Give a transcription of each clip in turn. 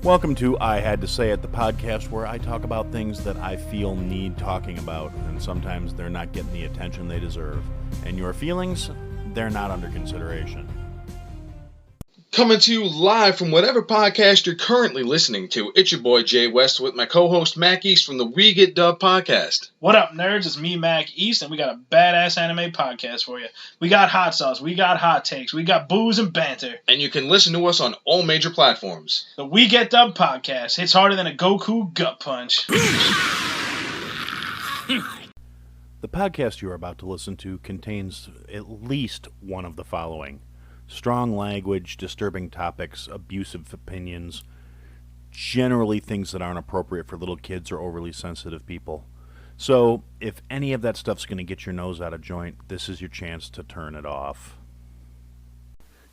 Welcome to I Had to Say It, the podcast where I talk about things that I feel need talking about, and sometimes they're not getting the attention they deserve. And your feelings, they're not under consideration. Coming to you live from whatever podcast you're currently listening to, it's your boy Jay West with my co-host Mac East from the We Get Dub podcast. What up, nerds? It's me, Mac East, and we got a badass anime podcast for you. We got hot sauce, we got hot takes, we got booze and banter. And you can listen to us on all major platforms. The We Get Dub podcast hits harder than a Goku gut punch. The podcast you're about to listen to contains at least one of the following: strong language, disturbing topics, abusive opinions, generally things that aren't appropriate for little kids or overly sensitive people. So, if any of that stuff's going to get your nose out of joint, this is your chance to turn it off.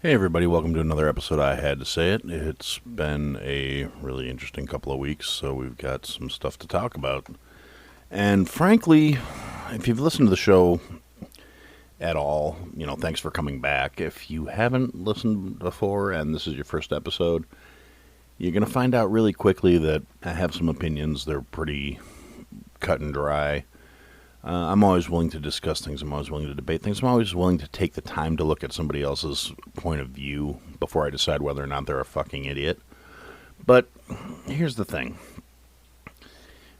Hey everybody, welcome to another episode I Had to Say It. It's been a really interesting couple of weeks, so we've got some stuff to talk about. And frankly, if you've listened to the show at all, thanks for coming back. If you haven't listened before and this is your first episode, you're going to find out really quickly that I have some opinions. They're pretty cut and dry. I'm always willing to discuss things. I'm always willing to debate things. I'm always willing to take the time to look at somebody else's point of view before I decide whether or not they're a fucking idiot. But here's the thing.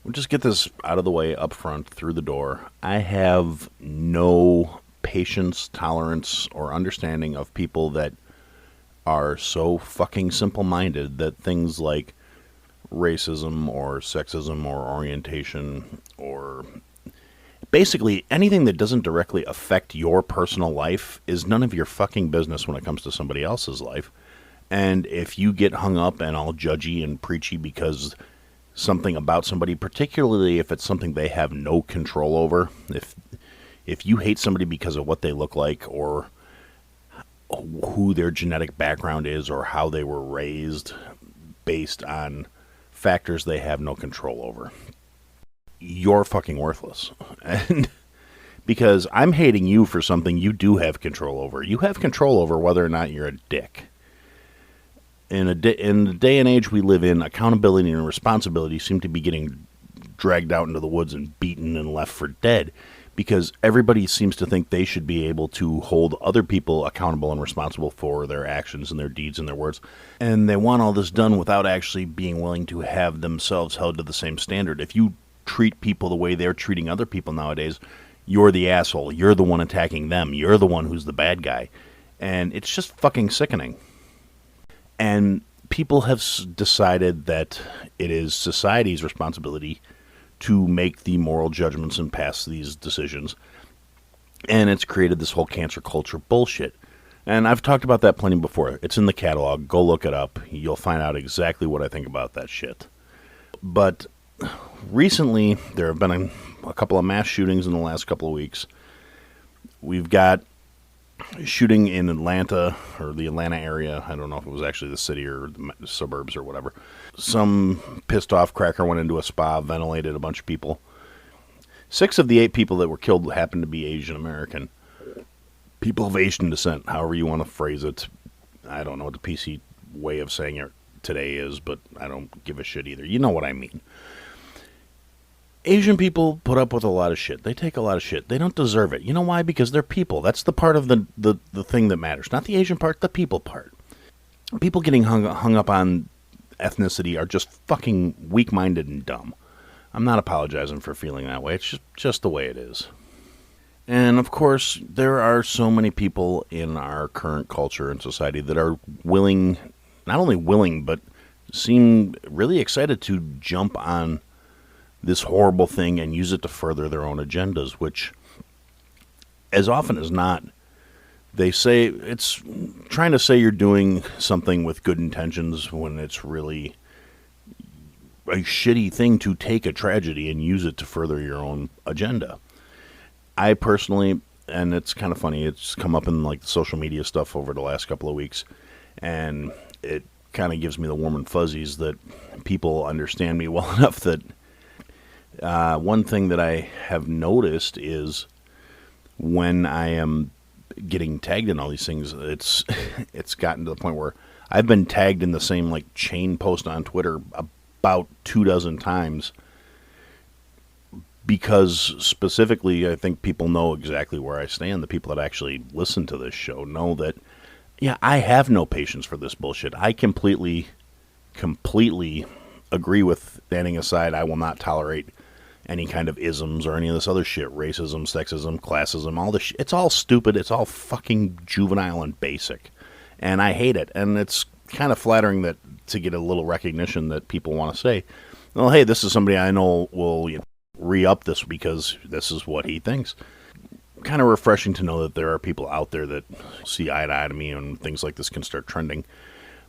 We'll just get this out of the way up front through the door. I have no patience, tolerance, or understanding of people that are so fucking simple-minded that things like racism or sexism or orientation or basically anything that doesn't directly affect your personal life is none of your fucking business when it comes to somebody else's life. And if you get hung up and all judgy and preachy because something about somebody, particularly if it's something they have no control over, if you hate somebody because of what they look like or who their genetic background is or how they were raised based on factors they have no control over, you're fucking worthless. And because I'm hating you for something you do have control over. You have control over whether or not you're a dick. In the day and age we live in, accountability and responsibility seem to be getting dragged out into the woods and beaten and left for dead, because everybody seems to think they should be able to hold other people accountable and responsible for their actions and their deeds and their words. And they want all this done without actually being willing to have themselves held to the same standard. If you treat people the way they're treating other people nowadays, you're the asshole. You're the one attacking them. You're the one who's the bad guy. And it's just fucking sickening. And people have decided that it is society's responsibility to make the moral judgments and pass these decisions. And it's created this whole cancer culture bullshit. And I've talked about that plenty before. It's in the catalog. Go look it up. You'll find out exactly what I think about that shit. But recently, there have been a couple of mass shootings in the last couple of weeks. We've got shooting in Atlanta, or the Atlanta area. I don't know if it was actually the city or the suburbs or whatever. Some pissed off cracker went into a spa, ventilated a bunch of people. 6 of the 8 people that were killed happened to be Asian American. People of Asian descent, however you want to phrase it. I don't know what the PC way of saying it today is, but I don't give a shit either. You know what I mean. Asian people put up with a lot of shit. They take a lot of shit. They don't deserve it. You know why? Because they're people. That's the part of the thing that matters. Not the Asian part, the people part. People getting hung up on ethnicity are just fucking weak-minded and dumb. I'm not apologizing for feeling that way. It's just the way it is. And, of course, there are so many people in our current culture and society that are willing, not only willing, but seem really excited to jump on this horrible thing and use it to further their own agendas, which, as often as not, they say it's trying to say you're doing something with good intentions when it's really a shitty thing to take a tragedy and use it to further your own agenda. I personally, and it's kind of funny, it's come up in like the social media stuff over the last couple of weeks, and it kind of gives me the warm and fuzzies that people understand me well enough that one thing that I have noticed is when I am getting tagged in all these things, it's gotten to the point where I've been tagged in the same like chain post on Twitter about 24 times because specifically I think people know exactly where I stand. The people that actually listen to this show know that, yeah, I have no patience for this bullshit. I completely agree with standing aside. I will not tolerate any kind of isms or any of this other shit. Racism, sexism, classism, all this shit. It's all stupid. It's all fucking juvenile and basic. And I hate it. And it's kind of flattering that to get a little recognition that people want to say, well, hey, this is somebody I know will re-up this because this is what he thinks. Kind of refreshing to know that there are people out there that see eye to eye to me and things like this can start trending.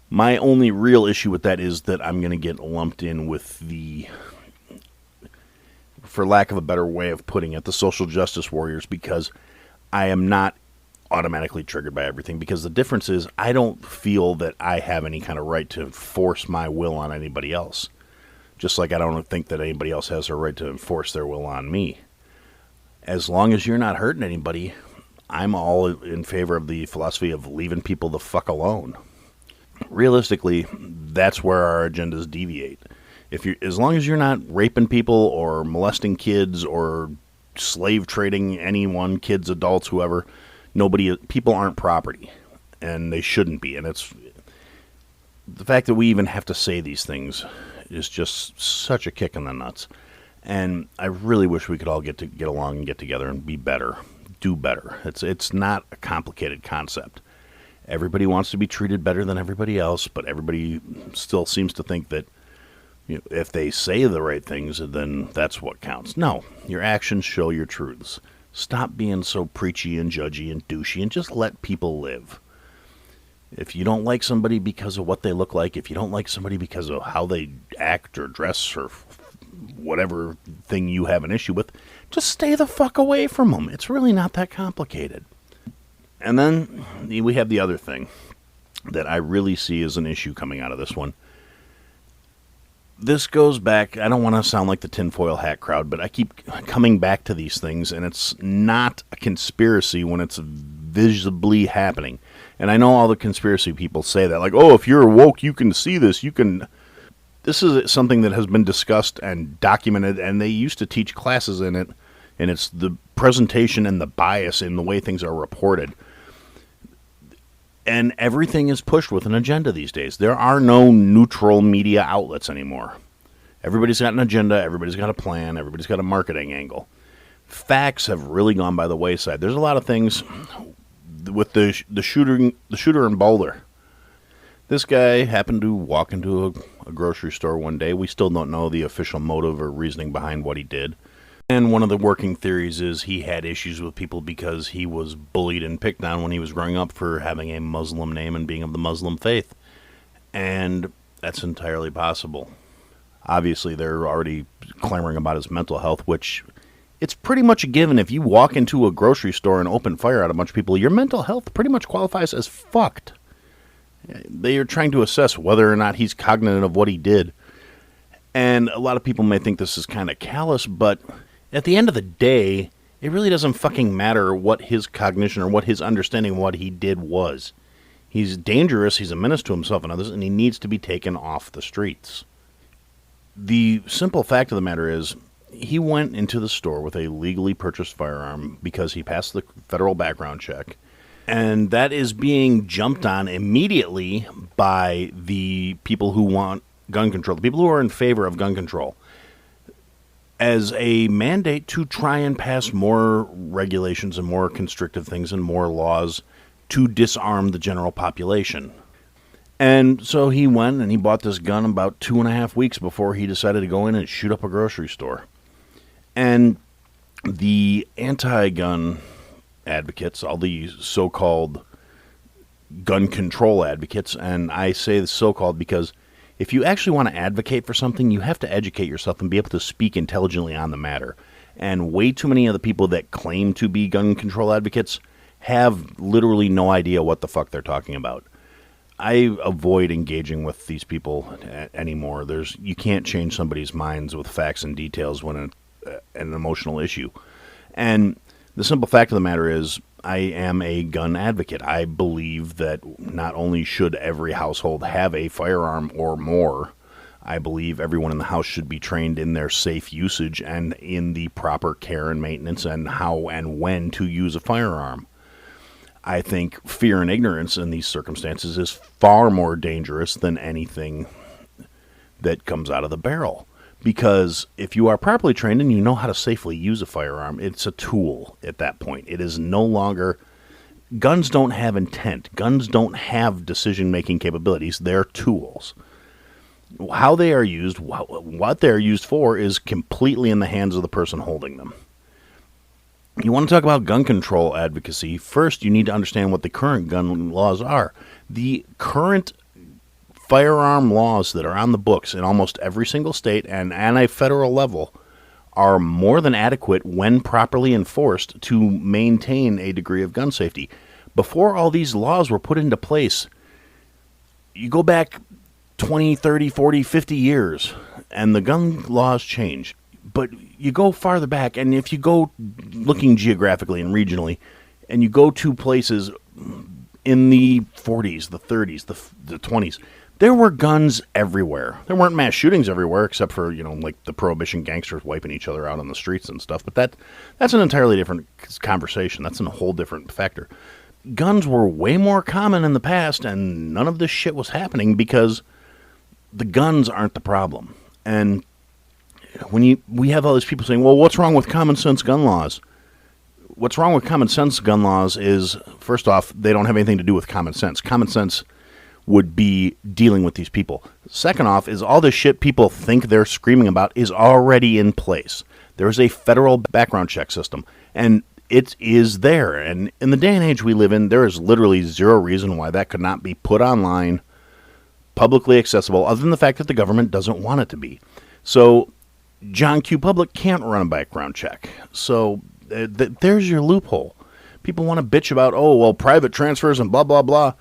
My only real issue with that is that I'm going to get lumped in with the, for lack of a better way of putting it, the social justice warriors, because I am not automatically triggered by everything, because the difference is I don't feel that I have any kind of right to force my will on anybody else. Just like I don't think that anybody else has a right to enforce their will on me. As long as you're not hurting anybody, I'm all in favor of the philosophy of leaving people the fuck alone. Realistically, that's where our agendas deviate. As long as you're not raping people or molesting kids or slave trading anyone, kids, adults, whoever, people aren't property, and they shouldn't be. And it's the fact that we even have to say these things is just such a kick in the nuts. And I really wish we could all get along and get together and be better, do better. It's not a complicated concept. Everybody wants to be treated better than everybody else, but everybody still seems to think that if they say the right things, then that's what counts. No, your actions show your truths. Stop being so preachy and judgy and douchey and just let people live. If you don't like somebody because of what they look like, if you don't like somebody because of how they act or dress or whatever thing you have an issue with, just stay the fuck away from them. It's really not that complicated. And then we have the other thing that I really see as an issue coming out of this one. This goes back, I don't want to sound like the tinfoil hat crowd, but I keep coming back to these things, and it's not a conspiracy when it's visibly happening. And I know all the conspiracy people say that, like, oh, if you're woke, you can see this, This is something that has been discussed and documented, and they used to teach classes in it, and it's the presentation and the bias in the way things are reported. And everything is pushed with an agenda these days. There are no neutral media outlets anymore. Everybody's got an agenda, everybody's got a plan, everybody's got a marketing angle. Facts have really gone by the wayside. There's a lot of things with the shooter in Boulder. This guy happened to walk into a grocery store one day. We still don't know the official motive or reasoning behind what he did. And one of the working theories is he had issues with people because he was bullied and picked on when he was growing up for having a Muslim name and being of the Muslim faith. And that's entirely possible. Obviously, they're already clamoring about his mental health, which it's pretty much a given. If you walk into a grocery store and open fire at a bunch of people, your mental health pretty much qualifies as fucked. They are trying to assess whether or not he's cognizant of what he did. And a lot of people may think this is kind of callous, but at the end of the day, it really doesn't fucking matter what his cognition or what his understanding of what he did was. He's dangerous, he's a menace to himself and others, and he needs to be taken off the streets. The simple fact of the matter is, he went into the store with a legally purchased firearm because he passed the federal background check. And that is being jumped on immediately by the people who want gun control, the people who are in favor of gun control, as a mandate to try and pass more regulations and more constrictive things and more laws to disarm the general population. And so he went and he bought this gun about 2.5 weeks before he decided to go in and shoot up a grocery store. And the anti-gun advocates, all the so-called gun control advocates, and I say the so-called because if you actually want to advocate for something, you have to educate yourself and be able to speak intelligently on the matter. And way too many of the people that claim to be gun control advocates have literally no idea what the fuck they're talking about. I avoid engaging with these people anymore. You can't change somebody's minds with facts and details when an emotional issue. And the simple fact of the matter is, I am a gun advocate. I believe that not only should every household have a firearm or more, I believe everyone in the house should be trained in their safe usage and in the proper care and maintenance and how and when to use a firearm. I think fear and ignorance in these circumstances is far more dangerous than anything that comes out of the barrel. Because if you are properly trained and you know how to safely use a firearm, it's a tool at that point. It is no longer... Guns don't have intent. Guns don't have decision-making capabilities. They're tools. How they are used, what they're used for, is completely in the hands of the person holding them. You want to talk about gun control advocacy, first you need to understand what the current gun laws are. The current firearm laws that are on the books in almost every single state and at a federal level are more than adequate when properly enforced to maintain a degree of gun safety. Before all these laws were put into place, you go back 20, 30, 40, 50 years, and the gun laws change. But you go farther back, and if you go looking geographically and regionally, and you go to places in the 40s, the 30s, the 20s, there were guns everywhere. There weren't mass shootings everywhere, except for, like the Prohibition gangsters wiping each other out on the streets and stuff. But that's an entirely different conversation. That's a whole different factor. Guns were way more common in the past, and none of this shit was happening because the guns aren't the problem. And when we have all these people saying, well, what's wrong with common sense gun laws? What's wrong with common sense gun laws is, first off, they don't have anything to do with common sense. Common sense would be dealing with these people. Second off is all the shit people think they're screaming about is already in place. There is a federal background check system, and it is there. And in the day and age we live in, there is literally zero reason why that could not be put online, publicly accessible, other than the fact that the government doesn't want it to be. So John Q. Public can't run a background check. So there's your loophole. People want to bitch about, private transfers and blah, blah, blah.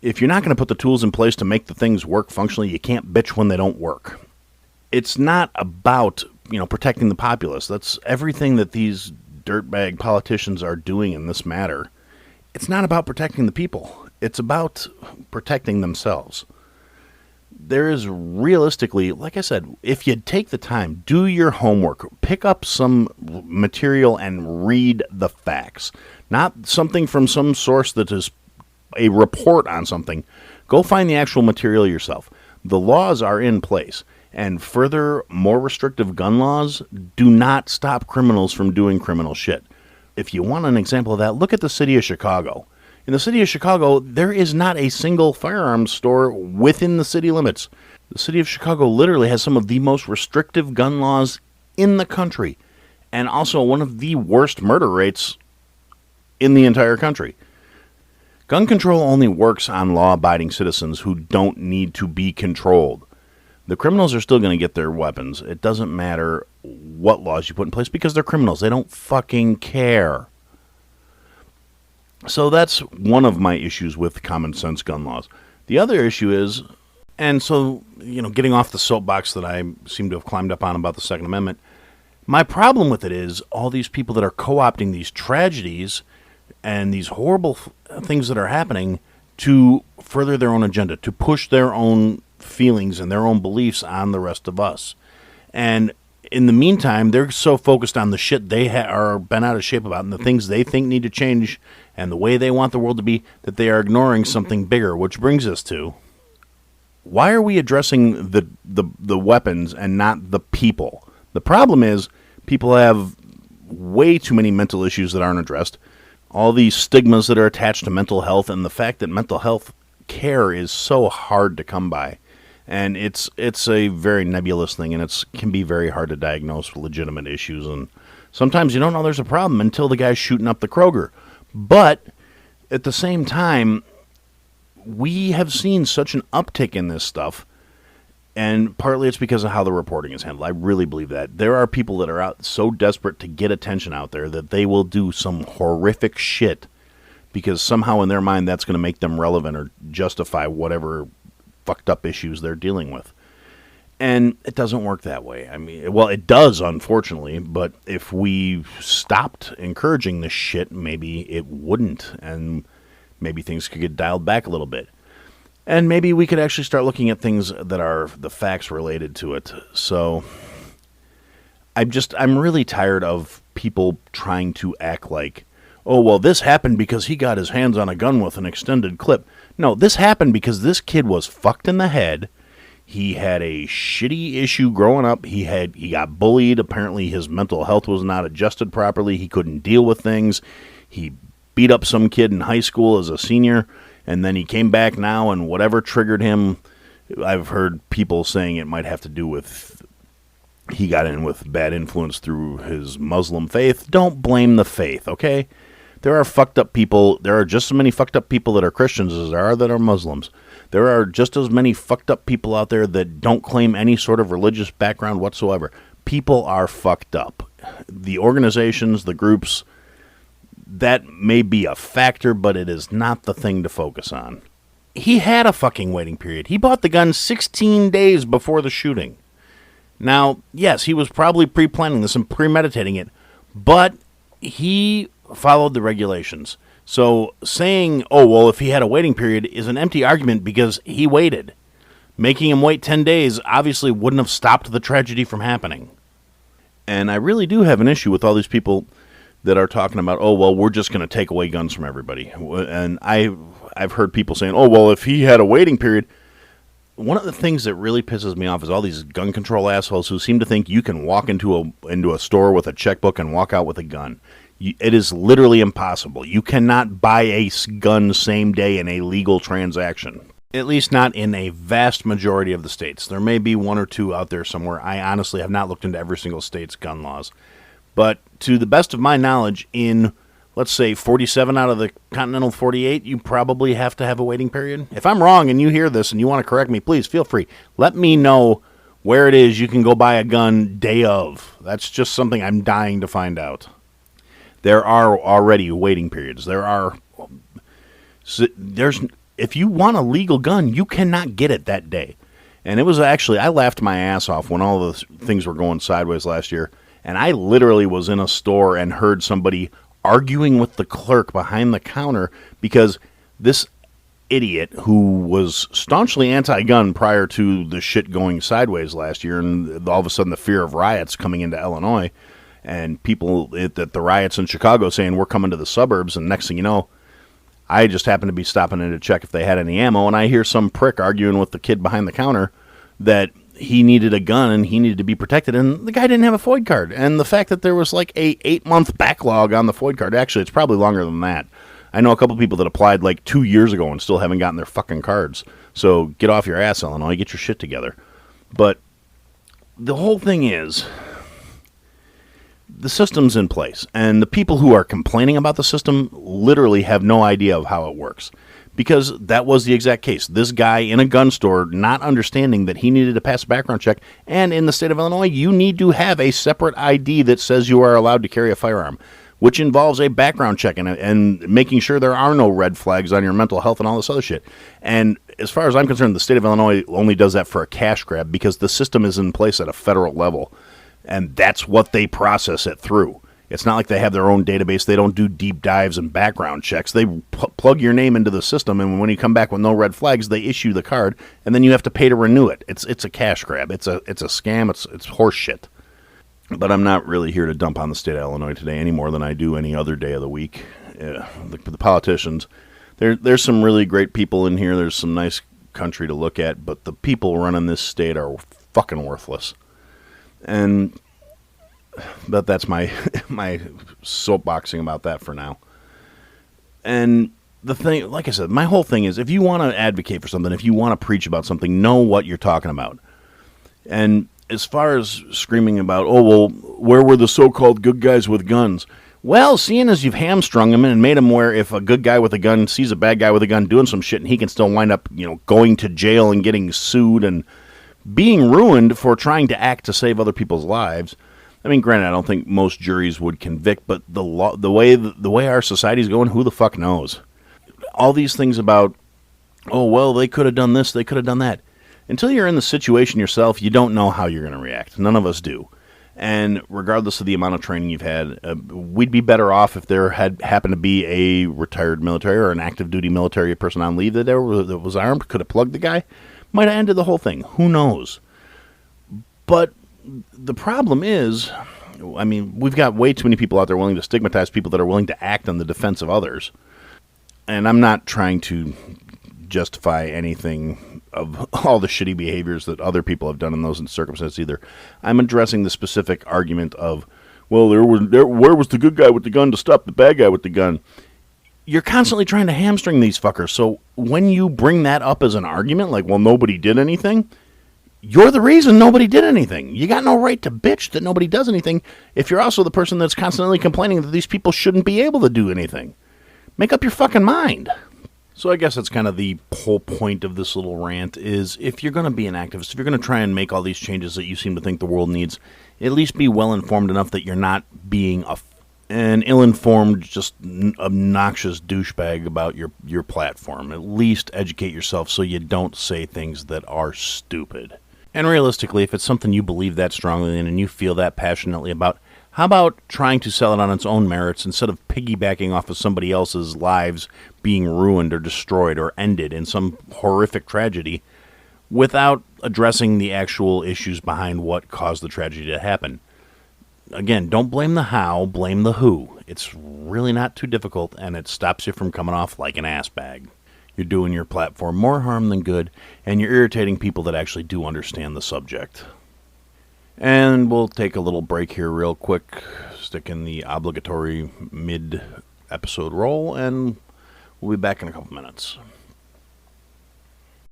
If you're not going to put the tools in place to make the things work functionally, you can't bitch when they don't work. It's not about, protecting the populace. That's everything that these dirtbag politicians are doing in this matter. It's not about protecting the people. It's about protecting themselves. There is realistically, like I said, if you take the time, do your homework, pick up some material and read the facts. Not something from some source that is a report on something. Go find the actual material yourself. The laws are in place. And further, more restrictive gun laws do not stop criminals from doing criminal shit. If you want an example of that, look at the city of Chicago. In the city of Chicago, there is not a single firearms store within the city limits. The city of Chicago literally has some of the most restrictive gun laws in the country, and also one of the worst murder rates in the entire country. Gun control only works on law-abiding citizens who don't need to be controlled. The criminals are still going to get their weapons. It doesn't matter what laws you put in place because they're criminals. They don't fucking care. So that's one of my issues with common sense gun laws. The other issue is, and so, getting off the soapbox that I seem to have climbed up on about the Second Amendment, my problem with it is all these people that are co-opting these tragedies and these horrible things that are happening to further their own agenda, to push their own feelings and their own beliefs on the rest of us. And in the meantime, they're so focused on the shit they are bent out of shape about and the things they think need to change and the way they want the world to be that they are ignoring something bigger, which brings us to, why are we addressing the weapons and not the people? The problem is people have way too many mental issues that aren't addressed. All these stigmas that are attached to mental health and the fact that mental health care is so hard to come by. And it's a very nebulous thing, and it can be very hard to diagnose legitimate issues. And sometimes you don't know there's a problem until the guy's shooting up the Kroger. But at the same time, we have seen such an uptick in this stuff, and partly it's because of how the reporting is handled. I really believe that. There are people that are out so desperate to get attention out there that they will do some horrific shit because somehow in their mind that's going to make them relevant or justify whatever fucked up issues they're dealing with. And it doesn't work that way. I mean, well, it does, unfortunately, but if we stopped encouraging this shit, maybe it wouldn't, and maybe things could get dialed back a little bit. And maybe we could actually start looking at things that are the facts related to it. So I'm really tired of people trying to act like, oh, well, this happened because he got his hands on a gun with an extended clip. No, this happened because this kid was fucked in the head. He had a shitty issue growing up. He got bullied. Apparently his mental health was not adjusted properly. He couldn't deal with things. He beat up some kid in high school as a senior, and then he came back now, and whatever triggered him, I've heard people saying it might have to do with he got in with bad influence through his Muslim faith. Don't blame the faith, okay? There are fucked up people. There are just as many fucked up people that are Christians as there are that are Muslims. There are just as many fucked up people out there that don't claim any sort of religious background whatsoever. People are fucked up. The organizations, the groups, that may be a factor, but it is not the thing to focus on. He had a fucking waiting period. He bought the gun 16 days before the shooting. Now, yes, he was probably pre-planning this and premeditating it, but he followed the regulations. So saying, oh, well, if he had a waiting period is an empty argument because he waited. Making him wait 10 days obviously wouldn't have stopped the tragedy from happening. And I really do have an issue with all these people that are talking about, oh, well, we're just going to take away guns from everybody. And I've heard people saying, oh, well, if he had a waiting period. One of the things that really pisses me off is all these gun control assholes who seem to think you can walk into a store with a checkbook and walk out with a gun. It is literally impossible. You cannot buy a gun same day in a legal transaction. At least not in a vast majority of the states. There may be one or two out there somewhere. I honestly have not looked into every single state's gun laws. But to the best of my knowledge, in, let's say, 47 out of the continental 48, you probably have to have a waiting period. If I'm wrong and you hear this and you want to correct me, please feel free. Let me know where it is you can go buy a gun day of. That's just something I'm dying to find out. There are already waiting periods. If you want a legal gun, you cannot get it that day. And it was actually, I laughed my ass off when all the things were going sideways last year. And I literally was in a store and heard somebody arguing with the clerk behind the counter because this idiot who was staunchly anti-gun prior to the shit going sideways last year and all of a sudden the fear of riots coming into Illinois and people at the riots in Chicago saying we're coming to the suburbs, and next thing you know, I just happened to be stopping in to check if they had any ammo, and I hear some prick arguing with the kid behind the counter that he needed a gun and he needed to be protected, and the guy didn't have a FOID card. And the fact that there was like a 8-month backlog on the FOID card, actually it's probably longer than that. I know a couple people that applied like 2 years ago and still haven't gotten their fucking cards. So get off your ass, Illinois, get your shit together. But the whole thing is, the system's in place, and the people who are complaining about the system literally have no idea of how it works. Because that was the exact case. This guy in a gun store not understanding that he needed to pass a background check, and in the state of Illinois, you need to have a separate ID that says you are allowed to carry a firearm, which involves a background check and making sure there are no red flags on your mental health and all this other shit. And as far as I'm concerned, the state of Illinois only does that for a cash grab because the system is in place at a federal level, and that's what they process it through. It's not like they have their own database. They don't do deep dives and background checks. They plug your name into the system, and when you come back with no red flags, they issue the card, and then you have to pay to renew it. It's a cash grab. It's a scam. It's horse shit. But I'm not really here to dump on the state of Illinois today any more than I do any other day of the week. The politicians, there's some really great people in here. There's some nice country to look at, but the people running this state are fucking worthless. But that's my soapboxing about that for now. And the thing, like I said, my whole thing is if you want to advocate for something, if you want to preach about something, know what you're talking about. And as far as screaming about, oh, well, where were the so-called good guys with guns? Well, seeing as you've hamstrung them and made them where if a good guy with a gun sees a bad guy with a gun doing some shit and he can still wind up, going to jail and getting sued and being ruined for trying to act to save other people's lives. I mean, granted, I don't think most juries would convict, but the way our society's going, who the fuck knows? All these things about, oh, well, they could have done this, they could have done that. Until you're in the situation yourself, you don't know how you're going to react. None of us do. And regardless of the amount of training you've had, we'd be better off if there had happened to be a retired military or an active duty military person on leave that was armed, could have plugged the guy, might have ended the whole thing. Who knows? But the problem is, I mean, we've got way too many people out there willing to stigmatize people that are willing to act on the defense of others. And I'm not trying to justify anything of all the shitty behaviors that other people have done in those circumstances either. I'm addressing the specific argument of, well, where was the good guy with the gun to stop the bad guy with the gun? You're constantly trying to hamstring these fuckers. So when you bring that up as an argument, like, well, nobody did anything, you're the reason nobody did anything. You got no right to bitch that nobody does anything if you're also the person that's constantly complaining that these people shouldn't be able to do anything. Make up your fucking mind. So I guess that's kind of the whole point of this little rant is if you're going to be an activist, if you're going to try and make all these changes that you seem to think the world needs, at least be well-informed enough that you're not being an ill-informed, just obnoxious douchebag about your platform. At least educate yourself so you don't say things that are stupid. And realistically, if it's something you believe that strongly in and you feel that passionately about, how about trying to sell it on its own merits instead of piggybacking off of somebody else's lives being ruined or destroyed or ended in some horrific tragedy without addressing the actual issues behind what caused the tragedy to happen? Again, don't blame the how, blame the who. It's really not too difficult, and it stops you from coming off like an ass bag. You're doing your platform more harm than good, and you're irritating people that actually do understand the subject. And we'll take a little break here real quick, stick in the obligatory mid-episode roll, and we'll be back in a couple minutes.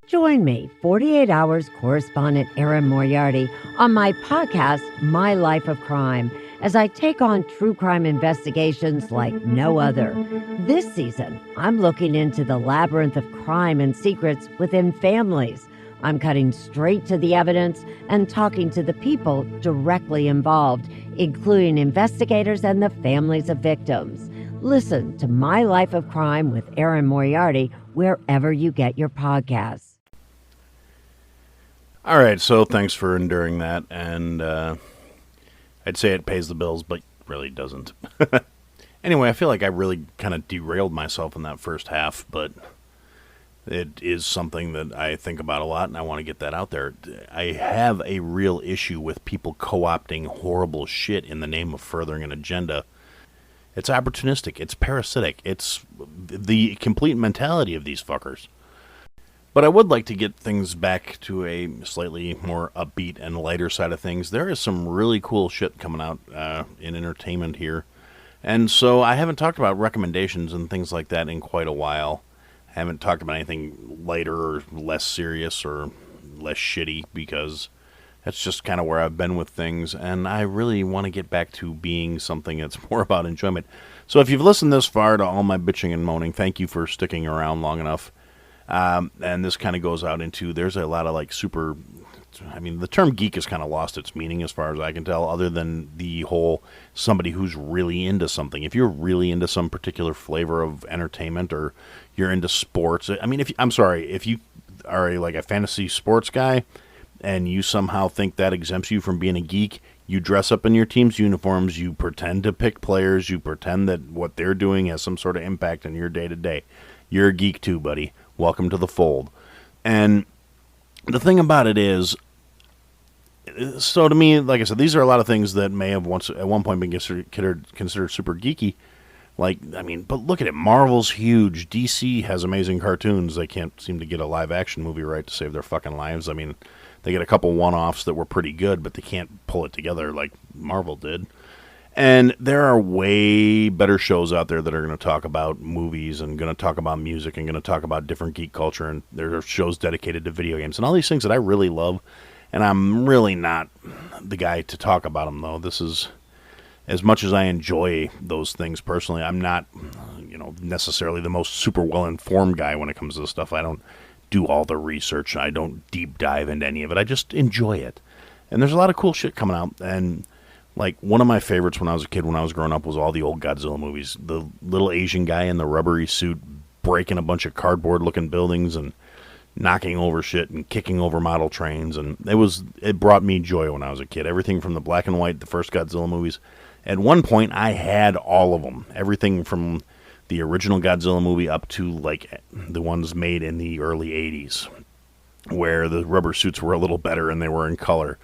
Join me, 48 Hours correspondent Erin Moriarty, on my podcast, My Life of Crime, as I take on true crime investigations like no other. This season, I'm looking into the labyrinth of crime and secrets within families. I'm cutting straight to the evidence and talking to the people directly involved, including investigators and the families of victims. Listen to My Life of Crime with Erin Moriarty wherever you get your podcasts. All right, so thanks for enduring that, and I'd say it pays the bills, but really doesn't. Anyway, I feel like I really kind of derailed myself in that first half, but it is something that I think about a lot, and I want to get that out there. I have a real issue with people co-opting horrible shit in the name of furthering an agenda. It's opportunistic. It's parasitic. It's the complete mentality of these fuckers. But I would like to get things back to a slightly more upbeat and lighter side of things. There is some really cool shit coming out in entertainment here. And so I haven't talked about recommendations and things like that in quite a while. I haven't talked about anything lighter or less serious or less shitty because that's just kind of where I've been with things. And I really want to get back to being something that's more about enjoyment. So if you've listened this far to all my bitching and moaning, thank you for sticking around long enough. And this kind of goes out into, there's a lot of like super, I mean, the term geek has kind of lost its meaning as far as I can tell, other than the whole somebody who's really into something. If you're really into some particular flavor of entertainment or you're into sports, I mean, if you are like a fantasy sports guy and you somehow think that exempts you from being a geek, you dress up in your team's uniforms, you pretend to pick players, you pretend that what they're doing has some sort of impact on your day-to-day. You're a geek too, buddy. Welcome to the fold. And the thing about it is, so to me, like I said, these are a lot of things that may have once at one point been considered super geeky. Like, I mean, but look at it. Marvel's huge. DC has amazing cartoons. They can't seem to get a live-action movie right to save their fucking lives. I mean, they get a couple one-offs that were pretty good, but they can't pull it together like Marvel did. And there are way better shows out there that are going to talk about movies and going to talk about music and going to talk about different geek culture. And there are shows dedicated to video games and all these things that I really love. And I'm really not the guy to talk about them, though. This is, as much as I enjoy those things personally, I'm not, necessarily the most super well-informed guy when it comes to this stuff. I don't do all the research. I don't deep dive into any of it. I just enjoy it. And there's a lot of cool shit coming out. And like, one of my favorites when I was a kid, when I was growing up, was all the old Godzilla movies. The little Asian guy in the rubbery suit breaking a bunch of cardboard-looking buildings and knocking over shit and kicking over model trains, and it brought me joy when I was a kid. Everything from the black and white, the first Godzilla movies. At one point, I had all of them. Everything from the original Godzilla movie up to like the ones made in the early 80s, where the rubber suits were a little better and they were in color.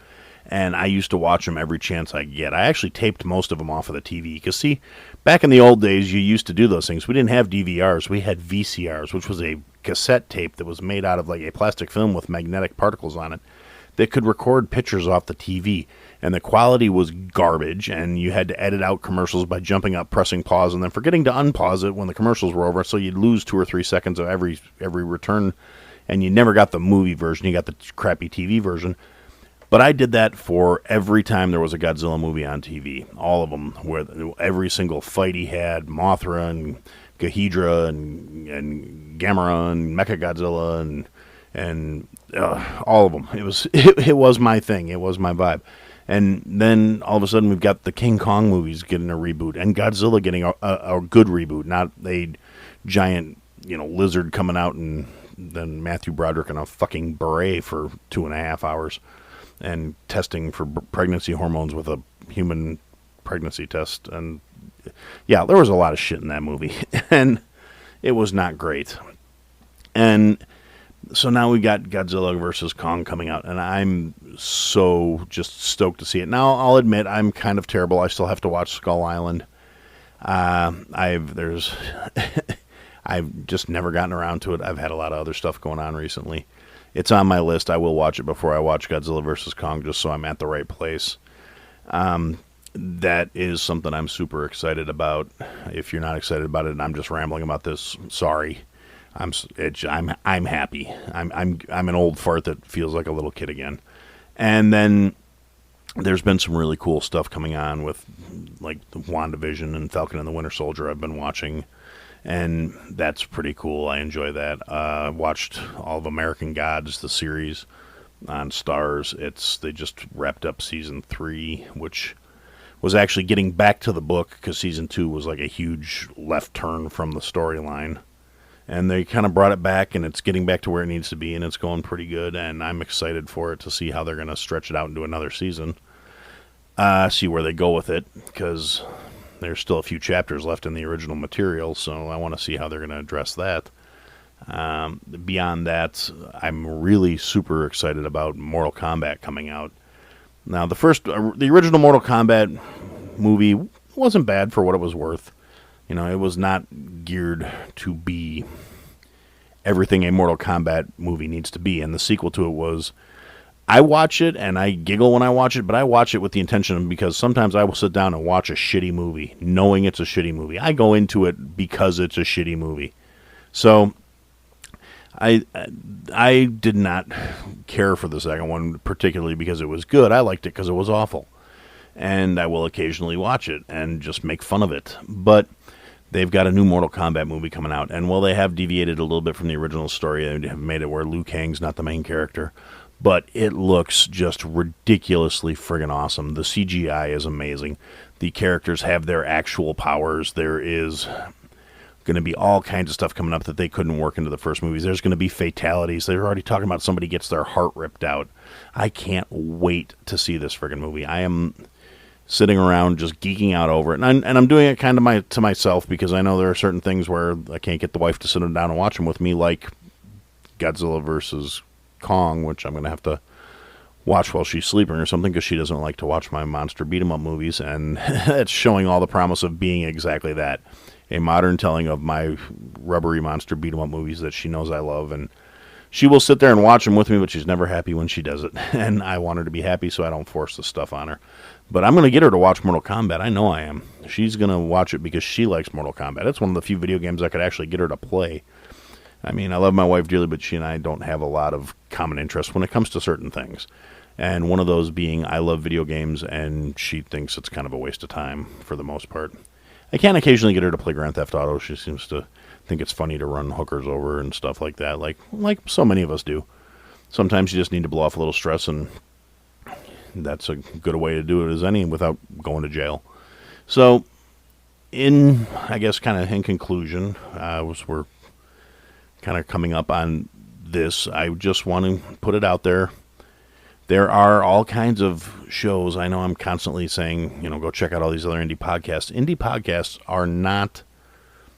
And I used to watch them every chance I get. I actually taped most of them off of the TV. Because, see, back in the old days, you used to do those things. We didn't have DVRs. We had VCRs, which was a cassette tape that was made out of like a plastic film with magnetic particles on it that could record pictures off the TV. And the quality was garbage, and you had to edit out commercials by jumping up, pressing pause, and then forgetting to unpause it when the commercials were over, so you'd lose 2 or 3 seconds of every return, and you never got the movie version. You got the crappy TV version. But I did that for every time there was a Godzilla movie on TV. All of them, where every single fight he had, Mothra and Ghidorah and Gamera and Mechagodzilla and all of them. It was my thing. It was my vibe. And then all of a sudden we've got the King Kong movies getting a reboot, and Godzilla getting a good reboot, not a giant lizard coming out and then Matthew Broderick in a fucking beret for 2.5 hours. And testing for pregnancy hormones with a human pregnancy test. And yeah, there was a lot of shit in that movie. And it was not great. And so now we got Godzilla versus Kong coming out. And I'm so just stoked to see it. Now, I'll admit, I'm kind of terrible. I still have to watch Skull Island. I've just never gotten around to it. I've had a lot of other stuff going on recently. It's on my list. I will watch it before I watch Godzilla vs. Kong, just so I'm at the right place. That is something I'm super excited about. If you're not excited about it and I'm just rambling about this, sorry. I'm happy. I'm an old fart that feels like a little kid again. And then there's been some really cool stuff coming on with like the WandaVision and Falcon and the Winter Soldier I've been watching. And that's pretty cool. I enjoy that. Watched all of American Gods, the series on Stars. They just wrapped up season 3, which was actually getting back to the book because season 2 was like a huge left turn from the storyline. And they kind of brought it back, and it's getting back to where it needs to be, and it's going pretty good. And I'm excited for it to see how they're going to stretch it out into another season. See where they go with it, because there's still a few chapters left in the original material, so I want to see how they're going to address that. Beyond that, I'm really super excited about Mortal Kombat coming out. Now, the original Mortal Kombat movie wasn't bad for what it was worth. It was not geared to be everything a Mortal Kombat movie needs to be, and the sequel to it was... I watch it, and I giggle when I watch it, but I watch it with the intention because sometimes I will sit down and watch a shitty movie, knowing it's a shitty movie. I go into it because it's a shitty movie. So, I did not care for the second one, particularly because it was good. I liked it because it was awful. And I will occasionally watch it and just make fun of it. But they've got a new Mortal Kombat movie coming out, and while they have deviated a little bit from the original story, they have made it where Liu Kang's not the main character. But it looks just ridiculously friggin' awesome. The CGI is amazing. The characters have their actual powers. There is going to be all kinds of stuff coming up that they couldn't work into the first movies. There's going to be fatalities. They're already talking about somebody gets their heart ripped out. I can't wait to see this friggin' movie. I am sitting around just geeking out over it. And I'm doing it kind of to myself because I know there are certain things where I can't get the wife to sit down and watch them with me, like Godzilla versus Kong, which I'm going to have to watch while she's sleeping or something because she doesn't like to watch my monster beat-em-up movies, and it's showing all the promise of being exactly that, a modern telling of my rubbery monster beat-em-up movies that she knows I love, and she will sit there and watch them with me, but she's never happy when she does it, and I want her to be happy so I don't force the stuff on her. But I'm going to get her to watch Mortal Kombat. I know I am. She's going to watch it because she likes Mortal Kombat. It's one of the few video games I could actually get her to play. I mean, I love my wife dearly, but she and I don't have a lot of common interests when it comes to certain things. And one of those being I love video games, and she thinks it's kind of a waste of time for the most part. I can occasionally get her to play Grand Theft Auto. She seems to think it's funny to run hookers over and stuff like that, like so many of us do. Sometimes you just need to blow off a little stress, and that's a good way to do it as any without going to jail. So, I guess kind of in conclusion, we're kind of coming up on this, I just want to put it out there. There are all kinds of shows. I know I'm constantly saying, go check out all these other indie podcasts. Indie podcasts are not.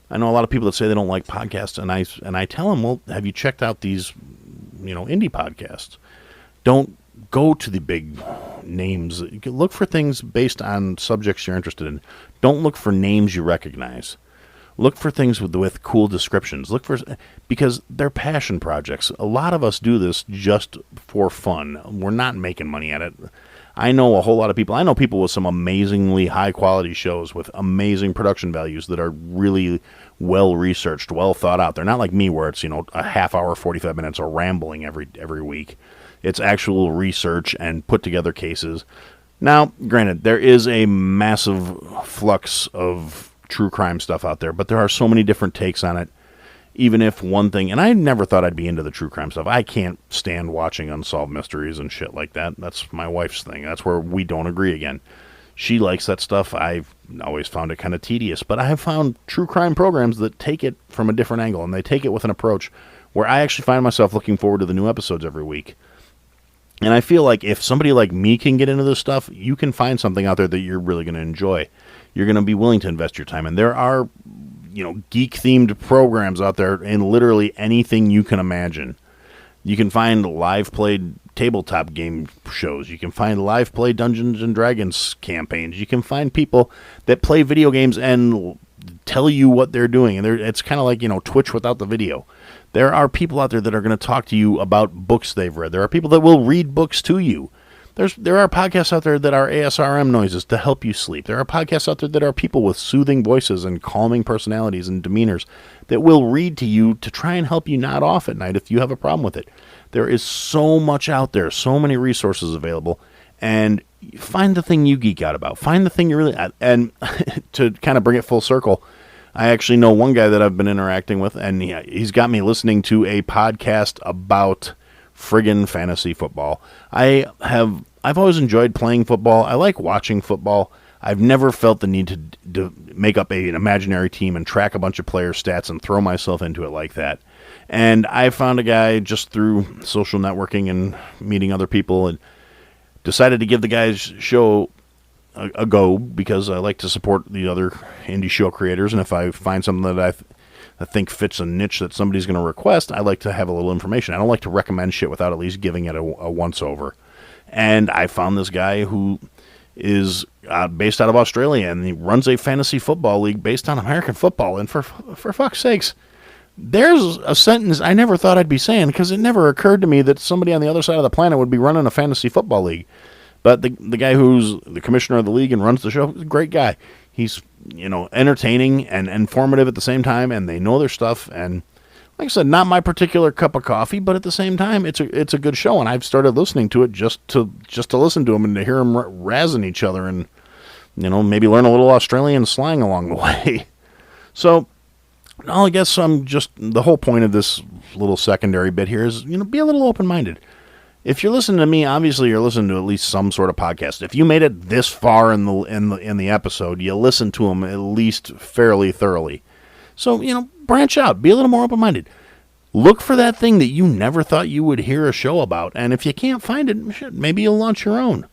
I know a lot of people that say they don't like podcasts, and I tell them, well, have you checked out these, indie podcasts? Don't go to the big names. Look for things based on subjects you're interested in. Don't look for names you recognize. Look for things with cool descriptions. Because they're passion projects. A lot of us do this just for fun. We're not making money at it. I know a whole lot of people. I know people with some amazingly high-quality shows with amazing production values that are really well-researched, well thought out. They're not like me where it's, a half hour, 45 minutes of rambling every week. It's actual research and put-together cases. Now, granted, there is a massive flux of true crime stuff out there, but there are so many different takes on it. Even if one thing, and I never thought I'd be into the true crime stuff. I can't stand watching unsolved mysteries and shit like that. That's my wife's thing. That's where we don't agree again. She likes that stuff. I've always found it kind of tedious, but I have found true crime programs that take it from a different angle, and they take it with an approach where I actually find myself looking forward to the new episodes every week. And I feel like if somebody like me can get into this stuff, you can find something out there that you're really going to enjoy. You're going to be willing to invest your time in. There are, geek-themed programs out there in literally anything you can imagine. You can find live-played tabletop game shows. You can find live-play Dungeons & Dragons campaigns. You can find people that play video games and tell you what they're doing. And it's kind of like, Twitch without the video. There are people out there that are going to talk to you about books they've read. There are people that will read books to you. There are podcasts out there that are ASRM noises to help you sleep. There are podcasts out there that are people with soothing voices and calming personalities and demeanors that will read to you to try and help you nod off at night if you have a problem with it. There is so much out there, so many resources available, and find the thing you geek out about. Find the thing you really... And to kind of bring it full circle, I actually know one guy that I've been interacting with, and he's got me listening to a podcast about friggin' fantasy football. I've always enjoyed playing football. I like watching football. I've never felt the need to make up an imaginary team and track a bunch of player stats and throw myself into it like that. And I found a guy just through social networking and meeting other people and decided to give the guy's show a go because I like to support the other indie show creators. And if I find something that I think fits a niche that somebody's going to request, I like to have a little information. I don't like to recommend shit without at least giving it a once-over. And I found this guy who is based out of Australia, and he runs a fantasy football league based on American football. And for fuck's sakes, there's a sentence I never thought I'd be saying because it never occurred to me that somebody on the other side of the planet would be running a fantasy football league. But the guy who's the commissioner of the league and runs the show is a great guy. He's, entertaining and informative at the same time, and they know their stuff. And like I said, not my particular cup of coffee, but at the same time, it's a good show, and I've started listening to it just to listen to them and to hear them razzing each other, and maybe learn a little Australian slang along the way. So, I guess the whole point of this little secondary bit here is be a little open-minded. If you're listening to me, obviously you're listening to at least some sort of podcast. If you made it this far in the episode, you listen to them at least fairly thoroughly. So, branch out. Be a little more open-minded. Look for that thing that you never thought you would hear a show about. And if you can't find it, maybe you'll launch your own.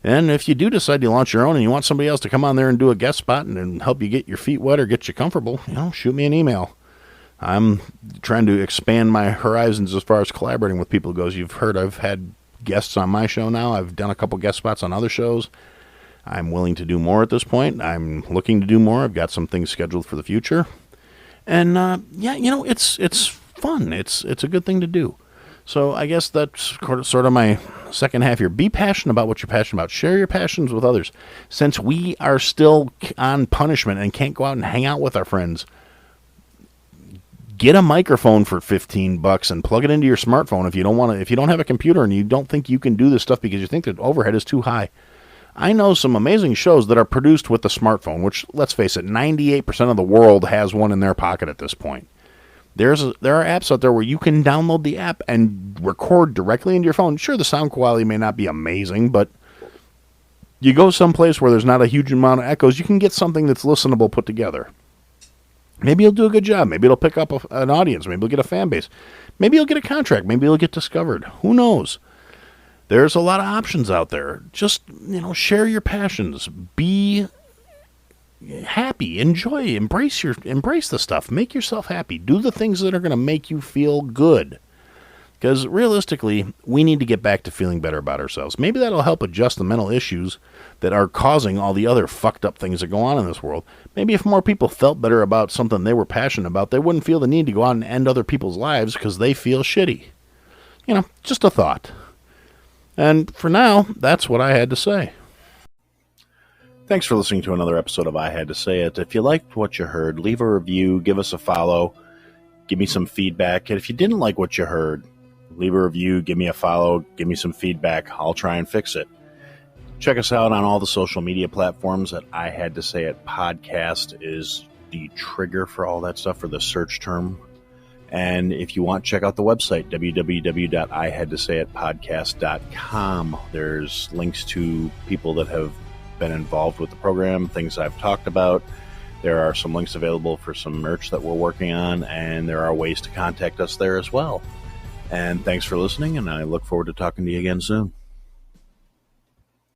And if you do decide to launch your own and you want somebody else to come on there and do a guest spot and help you get your feet wet or get you comfortable, shoot me an email. I'm trying to expand my horizons as far as collaborating with people goes. You've heard I've had guests on my show now. I've done a couple guest spots on other shows. I'm willing to do more at this point. I'm looking to do more. I've got some things scheduled for the future. And, it's fun. It's a good thing to do. So I guess that's sort of my second half here. Be passionate about what you're passionate about. Share your passions with others. Since we are still on punishment and can't go out and hang out with our friends, get a microphone for $15 and plug it into your smartphone if you don't have a computer and you don't think you can do this stuff because you think that overhead is too high. I know some amazing shows that are produced with the smartphone, which, let's face it, 98% of the world has one in their pocket at this point. There are apps out there where you can download the app and record directly into your phone. Sure, the sound quality may not be amazing, but you go someplace where there's not a huge amount of echoes, you can get something that's listenable put together. Maybe you'll do a good job. Maybe it'll pick up an audience. Maybe you'll get a fan base. Maybe you'll get a contract. Maybe you'll get discovered. Who knows? There's a lot of options out there. Just, share your passions. Be happy. Enjoy. Embrace the stuff. Make yourself happy. Do the things that are going to make you feel good. Because realistically, we need to get back to feeling better about ourselves. Maybe that'll help adjust the mental issues that are causing all the other fucked up things that go on in this world. Maybe if more people felt better about something they were passionate about, they wouldn't feel the need to go out and end other people's lives because they feel shitty. Just a thought. And for now, that's what I had to say. Thanks for listening to another episode of I Had to Say It. If you liked what you heard, leave a review, give us a follow, give me some feedback. And if you didn't like what you heard, leave a review, give me a follow, give me some feedback. I'll try and fix it. Check us out on all the social media platforms at I Had to Say It Podcast is the trigger for all that stuff, for the search term. And if you want, check out the website, www.ihadtosayitpodcast.com. There's links to people that have been involved with the program, things I've talked about. There are some links available for some merch that we're working on, and there are ways to contact us there as well. And thanks for listening, and I look forward to talking to you again soon.